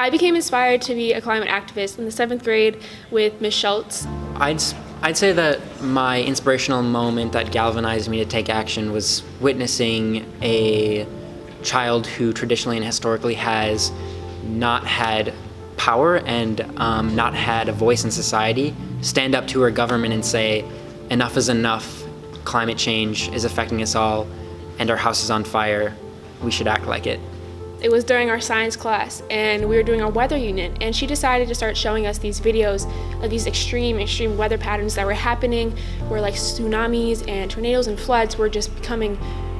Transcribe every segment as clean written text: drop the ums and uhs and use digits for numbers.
I became inspired to be a climate activist in the 7th grade with Ms. Schultz. I'd say that my inspirational moment that galvanized me to take action was witnessing a child who traditionally and historically has not had power and not had a voice in society stand up to her government and say, enough is enough, climate change is affecting us all, and our house is on fire, we should act like it. It was during our science class, and we were doing our weather unit, and she decided to start showing us these videos of these extreme weather patterns that were happening, where like tsunamis and tornadoes and floods were just becoming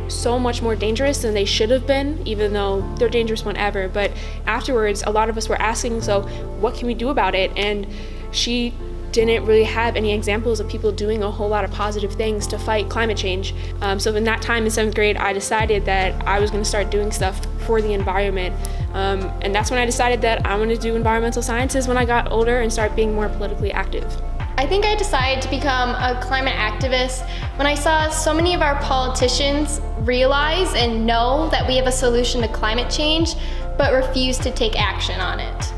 so much more dangerous than they should have been, even though they're dangerous whenever. But afterwards, a lot of us were asking, so what can we do about it? And she didn't really have any examples of people doing a whole lot of positive things to fight climate change. So in that time in 7th grade, I decided that I was going to start doing stuff for the environment. And that's when I decided that I wanted to do environmental sciences when I got older and start being more politically active. I think I decided to become a climate activist when I saw so many of our politicians realize and know that we have a solution to climate change, but refuse to take action on it.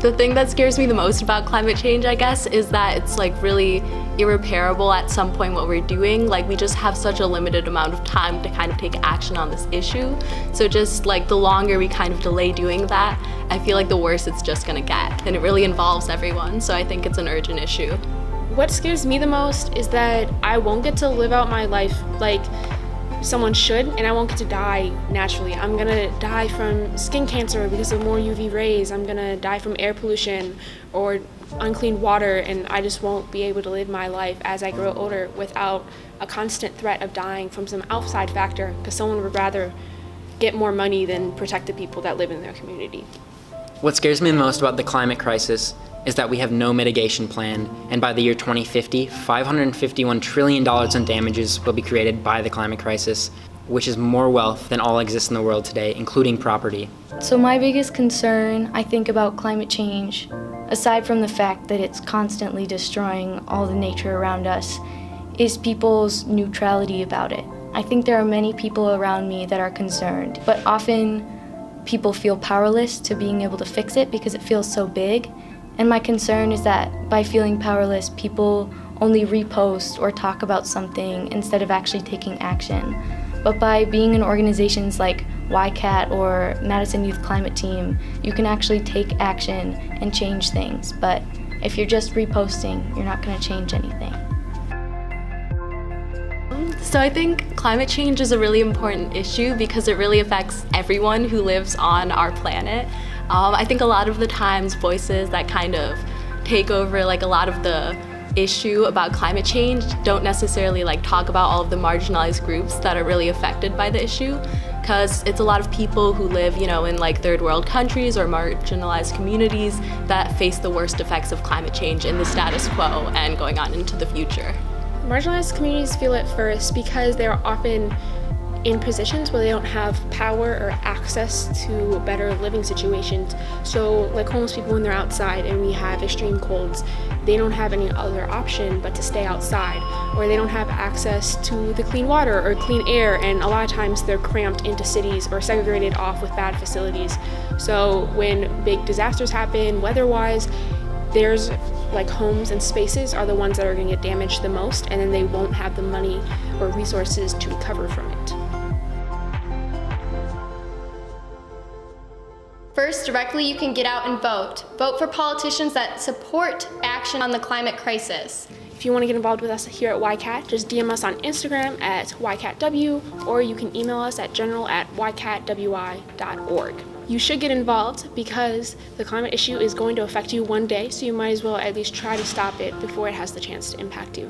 The thing that scares me the most about climate change, I guess, is that it's like really irreparable at some point what we're doing. Like we just have such a limited amount of time to kind of take action on this issue. So just like the longer we kind of delay doing that, I feel like the worse it's just gonna get. And it really involves everyone, so I think it's an urgent issue. What scares me the most is that I won't get to live out my life like someone should, and I won't get to die naturally. I'm gonna die from skin cancer because of more UV rays. I'm gonna die from air pollution or unclean water, and I just won't be able to live my life as I grow older without a constant threat of dying from some outside factor because someone would rather get more money than protect the people that live in their community. What scares me the most about the climate crisis is that we have no mitigation plan, and by the year 2050, $551 trillion in damages will be created by the climate crisis, which is more wealth than all exists in the world today, including property. So my biggest concern, I think, about climate change, aside from the fact that it's constantly destroying all the nature around us, is people's neutrality about it. I think there are many people around me that are concerned, but often people feel powerless to being able to fix it because it feels so big. And my concern is that by feeling powerless, people only repost or talk about something instead of actually taking action. But by being in organizations like YCAT or Madison Youth Climate Team, you can actually take action and change things. But if you're just reposting, you're not going to change anything. So I think climate change is a really important issue because it really affects everyone who lives on our planet. I think a lot of the times voices that kind of take over like a lot of the issue about climate change don't necessarily like talk about all of the marginalized groups that are really affected by the issue, because it's a lot of people who live, you know, in like third world countries or marginalized communities that face the worst effects of climate change in the status quo and going on into the future. Marginalized communities feel it first because they're often in positions where they don't have power or access to better living situations. So like homeless people, when they're outside and we have extreme colds, they don't have any other option but to stay outside, or they don't have access to the clean water or clean air, and a lot of times they're cramped into cities or segregated off with bad facilities. So when big disasters happen weather-wise, there's like homes and spaces are the ones that are going to get damaged the most, and then they won't have the money or resources to recover from it. First, directly you can get out and vote. Vote for politicians that support action on the climate crisis. If you want to get involved with us here at YCAT, just DM us on Instagram at YCATW, or you can email us at general@ycatwi.org. You should get involved because the climate issue is going to affect you one day, so you might as well at least try to stop it before it has the chance to impact you.